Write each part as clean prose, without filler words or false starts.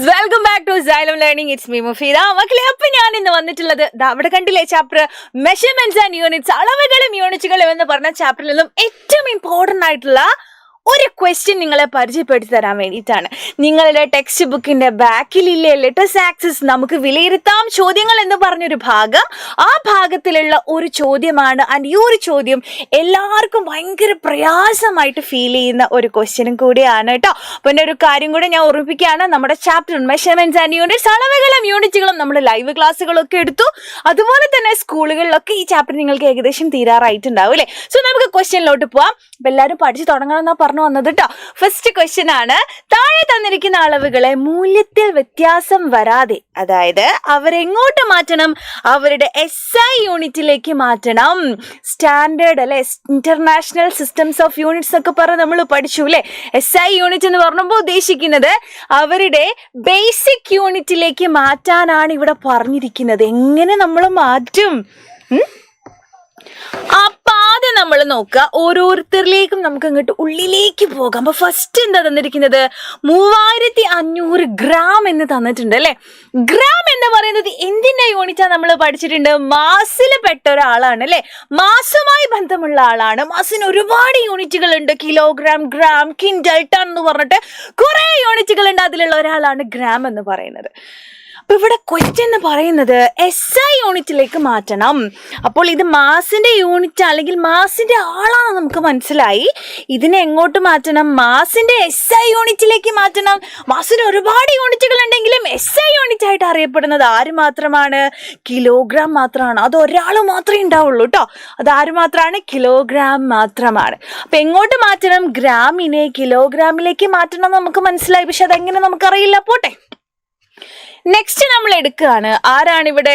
Welcome back to Xylem Learning. It's me Mufeeda. മക്കളെ, അപ്പൊ ഞാൻ ഇന്ന് വന്നിട്ടുള്ളത് അവിടെ കണ്ടില്ലേ ചാപ്റ്റർ മെഷർമെന്റ്സ് ആൻഡ് യൂണിറ്റ്സ്, അളവുകളും യൂണിറ്റുകളും എന്ന് പറഞ്ഞ ചാപ്റ്ററിൽ നിന്നും ഏറ്റവും ഇമ്പോർട്ടന്റ് ആയിട്ടുള്ള ഒരു ക്വസ്റ്റ്യൻ നിങ്ങളെ പരിചയപ്പെടുത്തി തരാൻ വേണ്ടിയിട്ടാണ്. നിങ്ങളുടെ ടെക്സ്റ്റ് ബുക്കിന്റെ ബാക്കിലില്ലേ ലെറ്റേഴ്സ് ആക്സിസ് നമുക്ക് വിലയിരുത്താം ചോദ്യങ്ങൾ എന്ന് പറഞ്ഞൊരു ഭാഗം, ആ ഭാഗത്തിലുള്ള ഒരു ചോദ്യമാണ്. ആൻഡ് ഈ ഒരു ചോദ്യം എല്ലാവർക്കും ഭയങ്കര പ്രയാസമായിട്ട് ഫീൽ ചെയ്യുന്ന ഒരു ക്വസ്റ്റ്യനും കൂടിയാണ് കേട്ടോ. അപ്പൊ എൻ്റെ ഒരു കാര്യം കൂടെ ഞാൻ ഓർമ്മിപ്പിക്കുകയാണ്. നമ്മുടെ ചാപ്റ്റർ മെഷർമെന്റ്സ് ആൻഡ് യൂണിറ്റ്സ്, അളവുകളും യൂണിറ്റുകളും നമ്മൾ ലൈവ് ക്ലാസ്സുകളൊക്കെ എടുത്തു. അതുപോലെ തന്നെ സ്കൂളുകളിലൊക്കെ ഈ ചാപ്റ്റർ നിങ്ങൾക്ക് ഏകദേശം തീരാറായിട്ടുണ്ടാവും അല്ലേ. സോ നമുക്ക് ക്വസ്റ്റ്യനിലോട്ട് പോവാം. അപ്പൊ എല്ലാവരും പഠിച്ചു തുടങ്ങണമെന്നാ പറഞ്ഞു വന്നത് കേട്ടോ. ഫസ്റ്റ് ക്വസ്റ്റ്യൻ ആണ്, താഴെ തന്നിരിക്കുന്ന അളവുകളെ മൂല്യത്തിൽ വ്യത്യാസം വരാതെ, അതായത് അവരെങ്ങോട്ട് മാറ്റണം? അവരുടെ SI യൂണിറ്റിലേക്ക് മാറ്റണം. സ്റ്റാൻഡേർഡ് അല്ലെ, ഇന്റർനാഷണൽ സിസ്റ്റംസ് ഓഫ് യൂണിറ്റ്സ് ഒക്കെ പറഞ്ഞ് നമ്മൾ പഠിച്ചു അല്ലെ. SI യൂണിറ്റ് എന്ന് പറഞ്ഞപ്പോൾ ഉദ്ദേശിക്കുന്നത് അവരുടെ ബേസിക് യൂണിറ്റിലേക്ക് മാറ്റാനാണ് ഇവിടെ പറഞ്ഞിരിക്കുന്നത്. എങ്ങനെ നമ്മൾ മാറ്റും? അപ്പൊ ആദ്യം നമ്മൾ നോക്കുക, ഓരോരുത്തരിലേക്കും നമുക്ക് ഇങ്ങോട്ട് ഉള്ളിലേക്ക് പോകാം. അപ്പൊ ഫസ്റ്റ് എന്താ തന്നിരിക്കുന്നത്? 3500 ഗ്രാം എന്ന് തന്നിട്ടുണ്ട് അല്ലെ. ഗ്രാം എന്ന് പറയുന്നത് എന്തിന്റെ യൂണിറ്റാ നമ്മൾ പഠിച്ചിട്ടുണ്ട്? മാസിൽ പെട്ട ഒരാളാണ് അല്ലെ. മാസുമായി ബന്ധമുള്ള ആളാണ്. മാസിന് ഒരുപാട് യൂണിറ്റുകൾ ഉണ്ട്. കിലോഗ്രാം, ഗ്രാം, കിൻഡൽ, ടൺ എന്ന് പറഞ്ഞിട്ട് കുറെ യൂണിറ്റുകൾ ഉണ്ട്. അതിലുള്ള ഒരാളാണ് ഗ്രാം എന്ന് പറയുന്നത്. അപ്പൊ ഇവിടെ ക്വസ്റ്റ്യൻ എന്ന് പറയുന്നത് SI യൂണിറ്റിലേക്ക് മാറ്റണം. അപ്പോൾ ഇത് മാസിന്റെ യൂണിറ്റ് അല്ലെങ്കിൽ മാസിന്റെ ആളാണ് നമുക്ക് മനസ്സിലായി. ഇതിനെ എങ്ങോട്ട് മാറ്റണം? മാസിന്റെ SI യൂണിറ്റിലേക്ക് മാറ്റണം. മാസിന് ഒരുപാട് യൂണിറ്റുകൾ ഉണ്ടെങ്കിലും SI യൂണിറ്റ് ആയിട്ട് അറിയപ്പെടുന്നത് ആര് മാത്രമാണ്? കിലോഗ്രാം മാത്രമാണ്. അത് ഒരാൾ മാത്രമേ ഉണ്ടാവുള്ളൂ കേട്ടോ. അത് ആര് മാത്രമാണ്? കിലോഗ്രാം മാത്രമാണ്. അപ്പൊ എങ്ങോട്ട് മാറ്റണം? ഗ്രാമിനെ കിലോഗ്രാമിലേക്ക് മാറ്റണം നമുക്ക് മനസ്സിലായി. പക്ഷെ അതെങ്ങനെ നമുക്കറിയില്ല. പോട്ടെ, നെക്സ്റ്റ് നമ്മൾ എടുക്കുകയാണ്. ആരാണ് ഇവിടെ?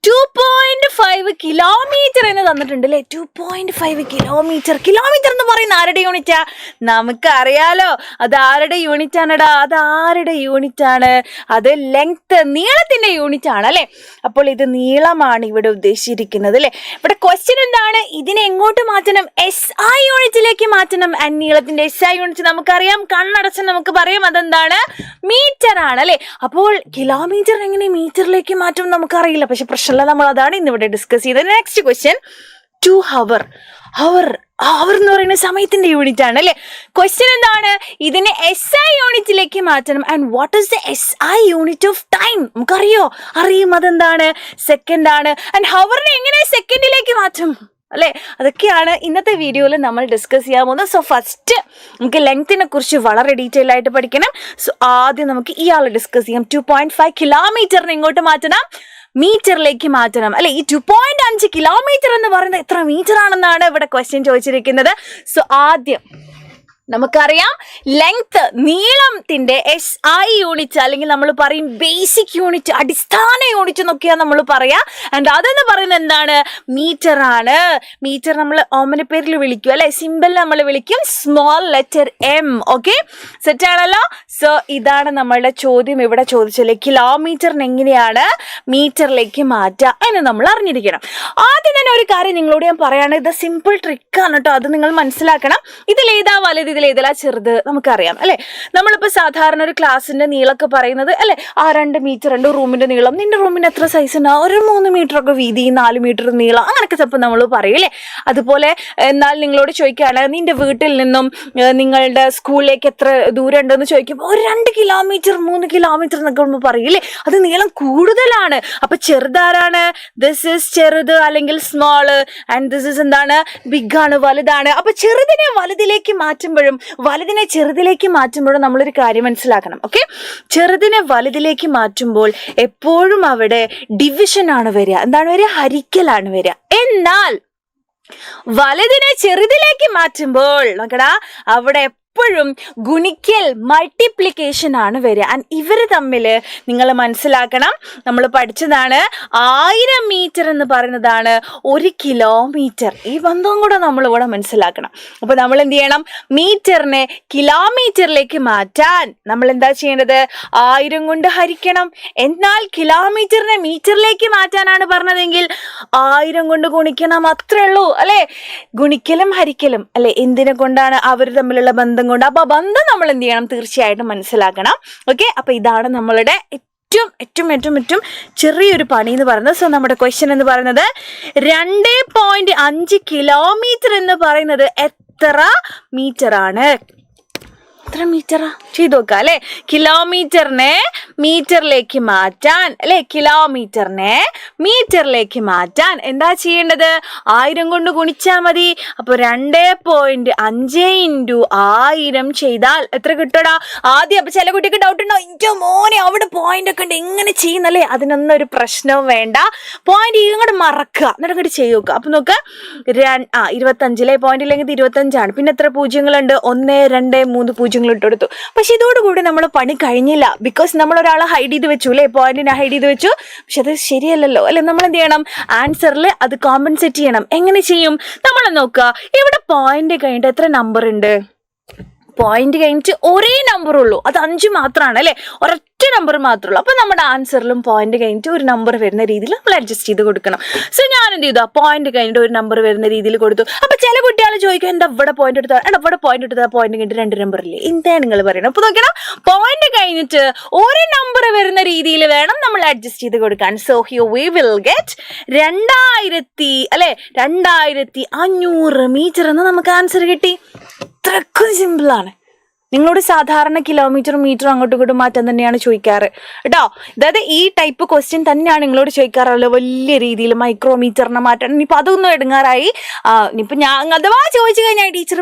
2.5 കിലോമീറ്റർ എന്ന് തന്നിട്ടുണ്ട് അല്ലേ. 2.5 കിലോമീറ്റർ. കിലോമീറ്റർ എന്ന് പറയുന്ന ആരുടെ യൂണിറ്റാ? നമുക്കറിയാലോ, അത് ആരുടെ യൂണിറ്റ് ആണെടാ? അത് ആരുടെ യൂണിറ്റ് ആണ്? അത് ലെങ്ത്, നീളത്തിന്റെ യൂണിറ്റ് ആണ് അല്ലെ. അപ്പോൾ ഇത് നീളമാണ് ഇവിടെ ഉദ്ദേശിച്ചിരിക്കുന്നത് അല്ലെ. ഇവിടെ ക്വസ്റ്റ്യൻ എന്താണ്? ഇതിനെ എങ്ങോട്ട് മാറ്റണം? SI യൂണിറ്റിലേക്ക് മാറ്റണം. ആൻഡ് നീളത്തിന്റെ SI യൂണിറ്റ് നമുക്കറിയാം, കണ്ണടച്ച് നമുക്ക് പറയാം, അതെന്താണ്? മീറ്റർ ആണ് അല്ലെ. അപ്പോൾ കിലോമീറ്റർ എങ്ങനെ മീറ്ററിലേക്ക് മാറ്റും നമുക്കറിയില്ല. പക്ഷെ പ്രശ്നമില്ല, നമ്മൾ അതാണ് ഇന്നിവിടെ ഡിസ്കസ് ചെയ്തത്. Next question, 2 hour. അവർ എന്ന് പറയുന്ന സമയത്തിന്റെ യൂണിറ്റ് ആണ് അല്ലെ. ക്വസ്റ്റ്യൻ എന്താണ്? ഇതിനെ SI യൂണിറ്റിലേക്ക് മാറ്റണം. And what is the SI unit of time? നമുക്കറിയോ? അറിയും, അതെന്താണ്? സെക്കൻഡ് ആണ്. ആൻഡ് ഹവറിനെ എങ്ങനെ സെക്കൻഡിലേക്ക് മാറ്റും അല്ലെ. അതൊക്കെയാണ് ഇന്നത്തെ വീഡിയോയിൽ നമ്മൾ ഡിസ്കസ് ചെയ്യാൻ പോകുന്നത്. സോ ഫസ്റ്റ് നമുക്ക് ലെങ്തിനെ കുറിച്ച് വളരെ ഡീറ്റെയിൽ ആയിട്ട് പഠിക്കണം. സോ ആദ്യം നമുക്ക് ഇയാൾ ഡിസ്കസ് ചെയ്യാം. 2.5 കിലോമീറ്ററിനെ ഇങ്ങോട്ട് മാറ്റണം, മീറ്ററിലേക്ക് മാറ്റണം അല്ലെ. ഈ 2.5 കിലോമീറ്റർ എന്ന് പറയുന്നത് എത്ര മീറ്റർ ആണെന്നാണ് ഇവിടെ ക്വസ്റ്റ്യൻ ചോദിച്ചിരിക്കുന്നത്. സോ ആദ്യം നമുക്കറിയാം, ലെങ്ത്, നീളത്തിന്റെ SI യൂണിറ്റ് അല്ലെങ്കിൽ നമ്മൾ പറയും ബേസിക് യൂണിറ്റ്, അടിസ്ഥാന യൂണിറ്റ് എന്നൊക്കെയാണ് നമ്മൾ പറയാ. ആൻഡ് അതെന്ന് പറയുന്നത് എന്താണ്? മീറ്റർ ആണ്. മീറ്റർ നമ്മൾ ഓമന പേരിൽ വിളിക്കും അല്ലെ. സിമ്പിൾ നമ്മൾ വിളിക്കും small letter M. Okay, set ആണല്ലോ. സോ ഇതാണ് നമ്മളുടെ ചോദ്യം ഇവിടെ ചോദിച്ചല്ലേ. കിലോമീറ്ററിന് എങ്ങനെയാണ് മീറ്ററിലേക്ക് മാറ്റുക എന്ന് നമ്മൾ അറിഞ്ഞിരിക്കണം. ആദ്യം തന്നെ ഒരു കാര്യം നിങ്ങളോട് ഞാൻ പറയാണ്, ഇത് സിമ്പിൾ ട്രിക്കാണ് കേട്ടോ. അത് നിങ്ങൾ മനസ്സിലാക്കണം. ഇതിലേതാ വലുത്, ഇതിലേതല്ല ചെറുത് നമുക്കറിയാം അല്ലെ. നമ്മളിപ്പോ സാധാരണ ഒരു ക്ലാസ്സിന്റെ നീളമൊക്കെ പറയുന്നത് അല്ലെ, 2 മീറ്റർ ഉണ്ട് റൂമിന്റെ നീളം. നിന്റെ റൂമിന് എത്ര സൈസ് ഉണ്ടാവും? ഒരു 3 മീറ്റർ ഒക്കെ വീതി, 4 മീറ്റർ നീളം, അങ്ങനെയൊക്കെ ചിലപ്പോൾ നമ്മൾ പറയും അല്ലെ. അതുപോലെ എന്നാൽ നിങ്ങളോട് ചോദിക്കുകയാണ്, നിന്റെ വീട്ടിൽ നിന്നും നിങ്ങളുടെ സ്കൂളിലേക്ക് എത്ര ദൂരം ഉണ്ടെന്ന് ചോദിക്കുമ്പോൾ ഒരു 2 കിലോമീറ്റർ 3 കിലോമീറ്റർ എന്നൊക്കെ നമ്മൾ പറയും അല്ലെ. അത് നീളം കൂടുതലാണ്. അപ്പൊ ചെറുതാരാണ്? ദിസ് ഈസ് ചെറുത് അല്ലെങ്കിൽ സ്മോള്. ആൻഡ് ദിസ് ഈസ് എന്താണ്? ബിഗ് ആണ്, വലുതാണ്. അപ്പൊ ചെറുതിനെ വലുതിലേക്ക് മാറ്റുമ്പോഴും വലുതിനെ ചെറുതിലേക്ക് മാറ്റുമ്പോഴും നമ്മളൊരു കാര്യം മനസ്സിലാക്കണം. ഓക്കെ, ചെറുതിനെ വലുതിലേക്ക് മാറ്റുമ്പോൾ എപ്പോഴും അവിടെ ഡിവിഷൻ ആണ് വരിക. എന്താണ് വരിക? ഹരിക്കലാണ് വരിക. എന്നാൽ വലുതിനെ ചെറുതിലേക്ക് മാറ്റുമ്പോൾ നോക്കടാ, അവിടെ എപ്പോഴും ഗുണിക്കൽ, മൾട്ടിപ്ലിക്കേഷൻ ആണ് വരിക. ആൻഡ് ഇവര് തമ്മിൽ നിങ്ങൾ മനസ്സിലാക്കണം, നമ്മൾ പഠിച്ചതാണ് 1000 മീറ്റർ എന്ന് പറയുന്നതാണ് 1 കിലോമീറ്റർ. ഈ ബന്ധവും കൂടെ നമ്മൾ ഇവിടെ മനസ്സിലാക്കണം. അപ്പൊ നമ്മൾ എന്ത് ചെയ്യണം? മീറ്ററിനെ കിലോമീറ്ററിലേക്ക് മാറ്റാൻ നമ്മൾ എന്താ ചെയ്യേണ്ടത്? 1000 കൊണ്ട് ഹരിക്കണം. എന്നാൽ കിലോമീറ്ററിനെ മീറ്ററിലേക്ക് മാറ്റാനാണ് പറഞ്ഞതെങ്കിൽ 1000 കൊണ്ട് ഗുണിക്കണം. അത്രേ ഉള്ളൂ അല്ലെ. ഗുണിക്കലും ഹരിക്കലും അല്ലെ. എന്തിനെ കൊണ്ടാണ്? അവർ തമ്മിലുള്ള ബന്ധം ബന്ധം കൊണ്ട്. അപ്പോൾ ആ ബന്ധം നമ്മൾ എന്ത് ചെയ്യണം? തീർച്ചയായിട്ടും മനസ്സിലാക്കണം. ഓക്കെ, അപ്പോൾ ഇതാണ് നമ്മളുടെ ഏറ്റവും ചെറിയൊരു പണി എന്ന് പറയുന്നത്. സോ നമ്മുടെ ക്വസ്റ്റ്യൻ എന്ന് പറയുന്നത് 2.5 കിലോമീറ്റർ എന്ന് പറയുന്നത് എത്ര മീറ്റർ ആണ്? എത്ര മീറ്ററാ? ചെയ്ത് നോക്കാം അല്ലെ. കിലോമീറ്ററിനെ മീറ്ററിലേക്ക് മാറ്റാൻ അല്ലെ, കിലോമീറ്ററിനെ മീറ്ററിലേക്ക് മാറ്റാൻ എന്താ ചെയ്യേണ്ടത്? 1000 കൊണ്ട് ഗുണിച്ചാൽ മതി. അപ്പോൾ 2.5 × 1000 ചെയ്താൽ എത്ര കിട്ടടാ? ആദ്യം അപ്പൊ ചില കുട്ടിക്ക് ഡൗട്ട് ഉണ്ടാവും, ഇന്റെ മോനെ അവിടെ പോയിന്റ് ഒക്കെ ഉണ്ട് എങ്ങനെ ചെയ്യുന്നല്ലേ? അതിനൊന്നും ഒരു പ്രശ്നവും വേണ്ട. പോയിന്റ് ഇങ്ങോട്ട് മറക്കുക, എന്നിട്ട് അങ്ങോട്ട് ചെയ്ത് നോക്കുക. അപ്പൊ നോക്ക് 25 പോയിന്റ് ഇല്ലെങ്കിൽ 25 പിന്നെ എത്ര പൂജ്യങ്ങളുണ്ട്? 1 2 3 പൂജ്യങ്ങൾ ഇട്ടെടുത്തു. പക്ഷെ ഇതോടുകൂടി നമ്മൾ പണി കഴിഞ്ഞില്ല. ബിക്കോസ് നമ്മൾ ഒരാളെ ഹൈഡ് ചെയ്ത് വെച്ചു അല്ലെ, പോയിന്റിനെ ഹൈഡ് ചെയ്ത് വെച്ചു. പക്ഷെ അത് ശരിയല്ലല്ലോ അല്ലെ. നമ്മൾ എന്ത് ചെയ്യണം? ആൻസറിൽ അത് കോമ്പൻസേറ്റ് ചെയ്യണം. എങ്ങനെ ചെയ്യും? നമ്മൾ നോക്കുക, ഇവിടെ പോയിന്റ് കഴിഞ്ഞിട്ട് എത്ര നമ്പർ ഉണ്ട്? പോയിന്റ് കഴിഞ്ഞിട്ട് ഒരേ നമ്പർ ഉള്ളൂ, അത് 5 മാത്രമാണ് അല്ലെ, ഒരൊറ്റ നമ്പർ മാത്രമേ ഉള്ളൂ. അപ്പൊ നമ്മുടെ ആൻസറിലും പോയിന്റ് കഴിഞ്ഞിട്ട് ഒരു നമ്പർ വരുന്ന രീതിയിൽ നമ്മൾ അഡ്ജസ്റ്റ് ചെയ്ത് കൊടുക്കണം. സോ ഞാൻ എന്ത് ചെയ്തു? പോയിന്റ് കഴിഞ്ഞിട്ട് ഒരു നമ്പർ വരുന്ന രീതിയിൽ കൊടുത്തു. അപ്പൊ ചില കുട്ടികൾ ചോദിക്കും, എന്താ ഇവിടെ പോയിന്റ് എടുത്താൽ ഇവിടെ പോയിന്റ് എടുത്താൽ പോയിന്റ് കഴിഞ്ഞിട്ട് 2 നമ്പർ ഇല്ലേ? എന്താ നിങ്ങൾ പറയണം? അപ്പൊ നോക്കണം, പോയിന്റ് കഴിഞ്ഞിട്ട് ഒരു നമ്പർ വരുന്ന രീതിയിൽ വേണം നമ്മൾ അഡ്ജസ്റ്റ് ചെയ്ത് കൊടുക്കാൻ. So here we will get 2500 metre എന്ന് നമുക്ക് ആൻസർ കിട്ടി. ഇത്രക്കും സിമ്പിളാണ്. നിങ്ങളോട് സാധാരണ കിലോമീറ്ററും മീറ്ററും അങ്ങോട്ടും ഇങ്ങോട്ടും മാറ്റാൻ തന്നെയാണ് ചോദിക്കാറ് കേട്ടോ. അതായത് ഈ ടൈപ്പ് ക്വസ്റ്റ്യൻ തന്നെയാണ് നിങ്ങളോട് ചോദിക്കാറുള്ളത്. വലിയ രീതിയിൽ മൈക്രോമീറ്ററിനെ മാറ്റാൻ. ഇനിയിപ്പോൾ അതൊന്നും എടുങ്ങാറായി. ഇനിയിപ്പോൾ ഞാൻ അഥവാ ചോദിച്ചു കഴിഞ്ഞാൽ ടീച്ചർ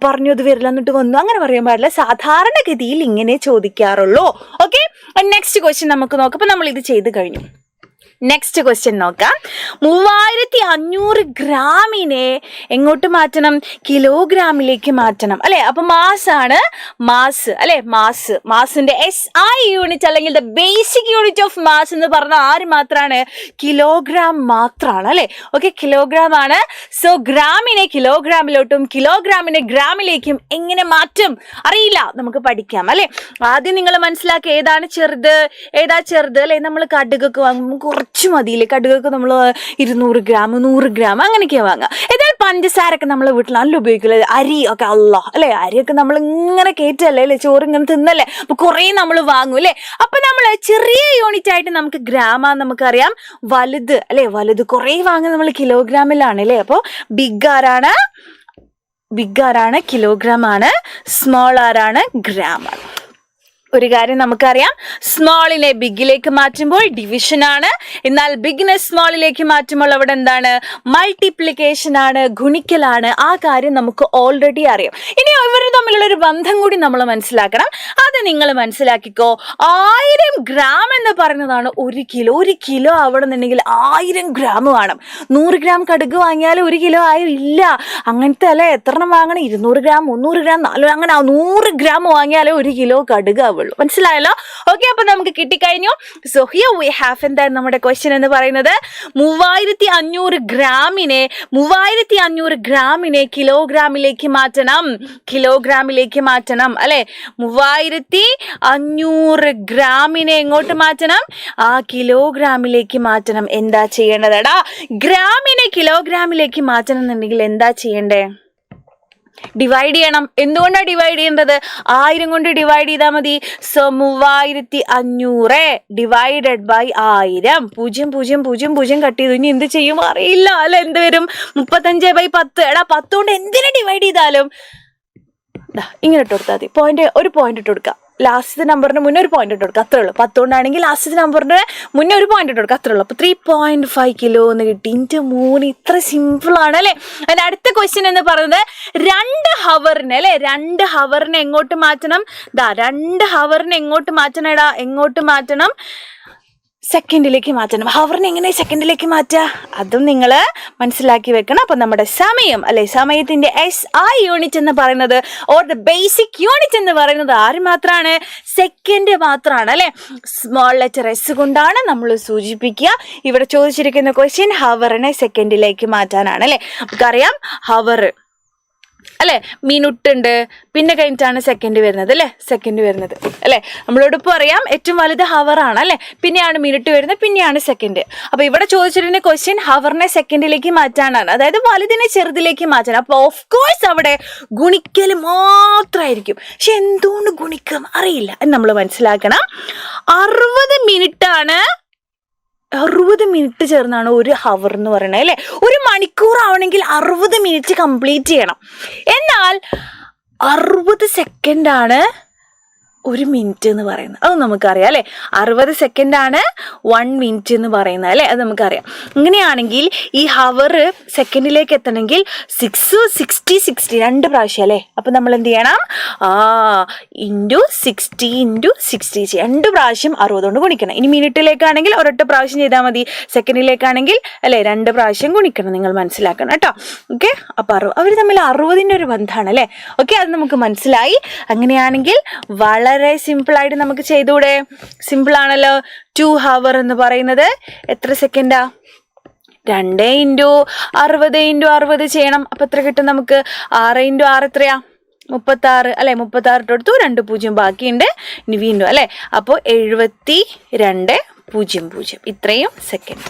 പറഞ്ഞു അത് വരില്ല എന്നിട്ട് വന്നു, അങ്ങനെ പറയാൻ പാടില്ല. സാധാരണഗതിയിൽ ഇങ്ങനെ ചോദിക്കാറുള്ളൂ. ഓക്കെ, നെക്സ്റ്റ് ക്വസ്റ്റ്യൻ നമുക്ക് നോക്കാം. അപ്പോൾ നമ്മൾ ഇത് ചെയ്ത് കഴിഞ്ഞു. നെക്സ്റ്റ് ക്വസ്റ്റ്യൻ നോക്കാം. 3500 ഗ്രാമിനെ എങ്ങോട്ട് മാറ്റണം? കിലോഗ്രാമിലേക്ക് മാറ്റണം അല്ലെ. അപ്പൊ മാസാണ് മാസ് അല്ലെ. മാസിന്റെ SI യൂണിറ്റ് അല്ലെങ്കിൽ the basic unit of mass എന്ന് പറഞ്ഞ ആര് മാത്രമാണ്? കിലോഗ്രാം മാത്രമാണ് അല്ലെ. ഓക്കെ, കിലോഗ്രാം ആണ്. സോ ഗ്രാമിനെ കിലോഗ്രാമിലോട്ടും കിലോഗ്രാമിനെ ഗ്രാമിലേക്കും എങ്ങനെ മാറ്റും അറിയില്ല, നമുക്ക് പഠിക്കാം അല്ലെ. ആദ്യം നിങ്ങൾ മനസ്സിലാക്കുക, ഏതാണ് ചെറുത് ഏതാ ചെറുത് അല്ലെ. നമ്മൾ കടുകൊക്കെ വാങ്ങുമ്പോൾ കുറച്ച് മതിയില്ലേ, കടുകൊക്കെ നമ്മൾ 200 ഗ്രാം 100 ഗ്രാം അങ്ങനെയൊക്കെയാണ് വാങ്ങുക. ഏതായാലും പഞ്ചസാരൊക്കെ നമ്മളെ വീട്ടിൽ നല്ല ഉപയോഗിക്കുന്നത്. അരി ഒക്കെ അല്ലേ, അരിയൊക്കെ നമ്മൾ ഇങ്ങനെ കയറ്റല്ലേ അല്ലെ, ചോറ് ഇങ്ങനെ തിന്നല്ലേ, അപ്പൊ കുറേ നമ്മൾ വാങ്ങും അല്ലെ. അപ്പൊ നമ്മൾ ചെറിയ യൂണിറ്റ് ആയിട്ട് നമുക്ക് ഗ്രാമാന്ന് നമുക്കറിയാം. വലുത് അല്ലെ, വലുത് കുറേ വാങ്ങുന്നത് നമ്മൾ കിലോഗ്രാമിലാണ് അല്ലെ. അപ്പോൾ ബിഗ് ആരാണ്? കിലോഗ്രാം ആണ്. സ്മോൾ ആരാണ്? ഗ്രാം ആണ്. ഒരു കാര്യം നമുക്കറിയാം, സ്മോളിനെ ബിഗിലേക്ക് മാറ്റുമ്പോൾ ഡിവിഷൻ ആണ്. എന്നാൽ ബിഗിനെ സ്മോളിലേക്ക് മാറ്റുമ്പോൾ അവിടെ എന്താണ്? മൾട്ടിപ്ലിക്കേഷൻ ആണ്, ഗുണിക്കലാണ്. ആ കാര്യം നമുക്ക് ഓൾറെഡി അറിയാം. ഇനി ഇവർ തമ്മിലുള്ള ഒരു ബന്ധം കൂടി നമ്മൾ മനസ്സിലാക്കണം. അത് നിങ്ങൾ മനസ്സിലാക്കിക്കോ. 1000 ഗ്രാം എന്ന് പറയുന്നതാണ് 1 കിലോ. 1 കിലോ ആവണമെന്നുണ്ടെങ്കിൽ 1000 ഗ്രാം വേണം. 100 ഗ്രാം കടുക് വാങ്ങിയാൽ 1 കിലോ ഇല്ല. അങ്ങനത്തെ അല്ലെ. എത്ര വാങ്ങണം? 200 ഗ്രാം 300 ഗ്രാം 400 അങ്ങനെ 100 ഗ്രാം വാങ്ങിയാലേ 1 കിലോ കടുക് ആവുള്ളൂ. മനസ്സിലായല്ലോ? ഓക്കെ, അപ്പൊ നമുക്ക് കിട്ടിക്കഴിഞ്ഞു. സോ ഹിയർ വി ഹാവ് എന്താണ് നമ്മുടെ ക്വസ്റ്റ്യൻ എന്ന് പറയുന്നത്? 3500 ഗ്രാമിനെ കിലോഗ്രാമിലേക്ക് മാറ്റണം അല്ലെ. 3500 ഗ്രാമിനെ എങ്ങോട്ട് മാറ്റണം? കിലോഗ്രാമിലേക്ക് മാറ്റണം. എന്താ ചെയ്യേണ്ടതെടാ? ഗ്രാമിനെ കിലോഗ്രാമിലേക്ക് മാറ്റണം എന്നുണ്ടെങ്കിൽ എന്താ ചെയ്യണ്ടേ? ഡിവൈഡ് ചെയ്യണം. എന്തുകൊണ്ടാണ് ഡിവൈഡ് ചെയ്യേണ്ടത്? 1000 കൊണ്ട് ഡിവൈഡ് ചെയ്താൽ മതി. So 3500 divided by 1000. 0 കട്ട് ചെയ്തു. ഇനി എന്ത് ചെയ്യും അറിയില്ല അല്ലെ. എന്ത് വരും? 35/10. എടാ 10 കൊണ്ട് എന്തിനെ ഡിവൈഡ് ചെയ്താലും ഇങ്ങനെ ഇട്ട് കൊടുത്താൽ മതി. ഒരു പോയിന്റ് ഇട്ട് കൊടുക്കുക. ലാസ്റ്റത്തെ നമ്പറിന് മുന്നേ ഒരു പോയിന്റ് ഇട്ട് കൊടുക്കുക, അത്രേ ഉള്ളൂ. 10 കൊണ്ടാണെങ്കിൽ ലാസ്റ്റത്തെ നമ്പറിന് മുന്നേ ഒരു പോയിന്റ് ഇട്ട് കൊടുക്കുക, അത്രേ ഉള്ളൂ. അപ്പൊ 3.5 കിലോ എന്ന് കിട്ടി. ഇന്റെ മോന് ഇത്ര സിമ്പിൾ ആണ് അല്ലെ. അതിന്റെ അടുത്ത ക്വസ്റ്റ്യൻ എന്ന് പറയുന്നത് 2 ഹവറിന് അല്ലെ. 2 ഹവറിനെ എങ്ങോട്ട് മാറ്റണം? 2 ഹവറിനെ എങ്ങോട്ട് മാറ്റണം? സെക്കൻഡിലേക്ക് മാറ്റണം. ഹവറിനെ എങ്ങനെ സെക്കൻഡിലേക്ക് മാറ്റുക? അതും നിങ്ങൾ മനസ്സിലാക്കി വെക്കണം. അപ്പൊ നമ്മുടെ സമയം അല്ലെ, സമയത്തിന്റെ SI യൂണിറ്റ് എന്ന് പറയുന്നത് ഓർ ദ ബേസിക് യൂണിറ്റ് എന്ന് പറയുന്നത് ആര് മാത്രമാണ്? സെക്കൻഡ് മാത്രമാണ് അല്ലെ. സ്മോൾ ലെറ്റർ S കൊണ്ടാണ് നമ്മൾ സൂചിപ്പിക്കുക. ഇവിടെ ചോദിച്ചിരിക്കുന്ന ക്വസ്റ്റ്യൻ ഹവറിനെ സെക്കൻഡിലേക്ക് മാറ്റാനാണ് അല്ലെ. നമുക്കറിയാം ഹവർ അല്ലേ? മിനിറ്റ് ഉണ്ട്, പിന്നെ കഴിഞ്ഞിട്ടാണ് സെക്കൻഡ് വരുന്നത് അല്ലേ? സെക്കൻഡ് വരുന്നത് അല്ലേ? നമ്മളോട് ഇപ്പോൾ അറിയാം ഏറ്റവും വലുത് ഹവറാണ് അല്ലേ? പിന്നെയാണ് മിനിറ്റ് വരുന്നത്, പിന്നെയാണ് സെക്കൻഡ്. അപ്പോൾ ഇവിടെ ചോദിച്ചിരുന്ന ക്വസ്റ്റ്യൻ ഹവറിനെ സെക്കൻഡിലേക്ക് മാറ്റാനാണ്, അതായത് വലുതിനെ ചെറുതിലേക്ക് മാറ്റാൻ. അപ്പോൾ ഓഫ് കോഴ്സ് അവിടെ ഗുണിക്കൽ മാത്രമായിരിക്കും. പക്ഷെ എന്തുകൊണ്ട് ഗുണിക്കും അറിയില്ല എന്ന് നമ്മൾ മനസ്സിലാക്കണം. 60 മിനിറ്റാണ്, 60 മിനിറ്റ് ചേർന്നാണ് ഒരു ഹവർ എന്ന് പറയുന്നത് അല്ലേ? ഒരു മണിക്കൂർ ആവണമെങ്കിൽ 60 മിനിറ്റ് കംപ്ലീറ്റ് ചെയ്യണം. എന്നാൽ 60 സെക്കൻഡാണ് 1 മിനിറ്റ് എന്ന് പറയുന്നത്. അത് നമുക്കറിയാം അല്ലേ? 60 സെക്കൻഡാണ് 1 മിനിറ്റ് എന്ന് പറയുന്നത് അല്ലേ? അത് നമുക്കറിയാം. ഇങ്ങനെയാണെങ്കിൽ ഈ ഹവർ സെക്കൻഡിലേക്ക് എത്തണമെങ്കിൽ 6, 60, 60 2 പ്രാവശ്യം അല്ലേ? അപ്പം നമ്മൾ എന്ത് ചെയ്യണം? ഇൻറ്റു 60 ഇൻറ്റു 60 2 പ്രാവശ്യം 60 കൊണ്ട് ഗുണിക്കണം. ഇനി മിനിറ്റിലേക്കാണെങ്കിൽ ഒരൊറ്റ പ്രാവശ്യം ചെയ്താൽ മതി, സെക്കൻഡിലേക്കാണെങ്കിൽ അല്ലേ 2 പ്രാവശ്യം ഗുണിക്കണം. നിങ്ങൾ മനസ്സിലാക്കണം കേട്ടോ. ഓക്കെ, അപ്പോൾ അവർ തമ്മിൽ 60ൻ്റെ ഒരു ബന്ധമാണ് അല്ലേ? ഓക്കെ, അത് നമുക്ക് മനസ്സിലായി. അങ്ങനെയാണെങ്കിൽ വളരെ സിമ്പിളായിട്ട് നമുക്ക് ചെയ്തുകൂടെ? സിമ്പിളാണല്ലോ. 2 ഹവർ എന്ന് പറയുന്നത് എത്ര സെക്കൻഡാ? 2 ഇൻറ്റു 60 ഇൻറ്റു 60 ചെയ്യണം. അപ്പം എത്ര കിട്ടും നമുക്ക്? 6 ഇൻറ്റു 6 എത്രയാ? 36 അല്ലേ? 36 കൊടുത്തു, 2 0 ബാക്കിയുണ്ട്. ഇനി വീണ്ടും അല്ലേ? അപ്പോൾ 72.00 ഇത്രയും സെക്കൻഡ്.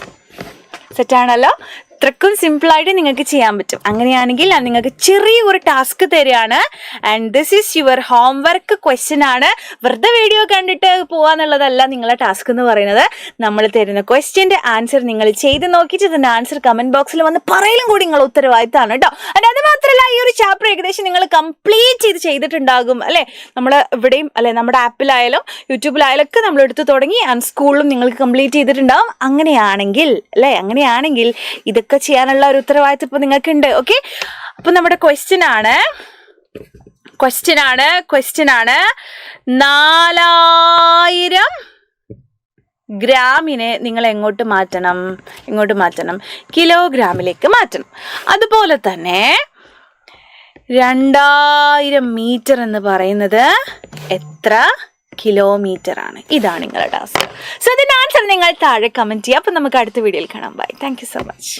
സെറ്റാണല്ലോ? ഇത്രക്കും സിമ്പിളായിട്ട് നിങ്ങൾക്ക് ചെയ്യാൻ പറ്റും. അങ്ങനെയാണെങ്കിൽ ഞാൻ നിങ്ങൾക്ക് ചെറിയൊരു ടാസ്ക് തരികയാണ്. And this is your homework question ആണ്. വെറുതെ വീഡിയോ കണ്ടിട്ട് പോവാന്നുള്ളതല്ല നിങ്ങളെ ടാസ്ക് എന്ന് പറയുന്നത്. നമ്മൾ തരുന്ന ക്വസ്റ്റ്യൻ്റെ ആൻസർ നിങ്ങൾ ചെയ്ത് നോക്കിയിട്ട് ഇതിൻ്റെ ആൻസർ കമൻറ്റ് ബോക്സിൽ വന്ന് പറയലും കൂടി നിങ്ങൾ ഉത്തരവാദിത്തമാണ് കേട്ടോ. ആൻഡ് അത് മാത്രമല്ല, ഈ ഒരു ചാപ്റ്റർ ഏകദേശം നിങ്ങൾ കംപ്ലീറ്റ് ചെയ്തിട്ടുണ്ടാകും അല്ലേ? നമ്മൾ ഇവിടെയും അല്ലെ, നമ്മുടെ ആപ്പിലായാലും യൂട്യൂബിലായാലും ഒക്കെ നമ്മൾ എടുത്ത് തുടങ്ങി. ആൻഡ് സ്കൂളിലും നിങ്ങൾക്ക് കംപ്ലീറ്റ് ചെയ്തിട്ടുണ്ടാകും. അങ്ങനെയാണെങ്കിൽ ഇതൊക്കെ ചെയ്യാനുള്ള ഒരു ഉത്തരവാദിത്വം ഇപ്പോൾ നിങ്ങൾക്കുണ്ട്. ഓക്കെ, അപ്പൊ നമ്മുടെ ക്വസ്റ്റ്യൻ ആണ് 4000 ഗ്രാമിനെ നിങ്ങൾ എങ്ങോട്ട് മാറ്റണം? കിലോഗ്രാമിലേക്ക് മാറ്റണം. അതുപോലെ തന്നെ 2000 മീറ്റർ എന്ന് പറയുന്നത് എത്ര കിലോമീറ്റർ ആണ്? ഇതാണ് നിങ്ങളുടെ ടാസ്ക്. സോ ഇതിന്റെ ആൻസർ നിങ്ങൾ താഴെ കമന്റ് ചെയ്യുക. അപ്പൊ നമുക്ക് അടുത്ത വീഡിയോയിൽ കാണാം. Bye. Thank you so much.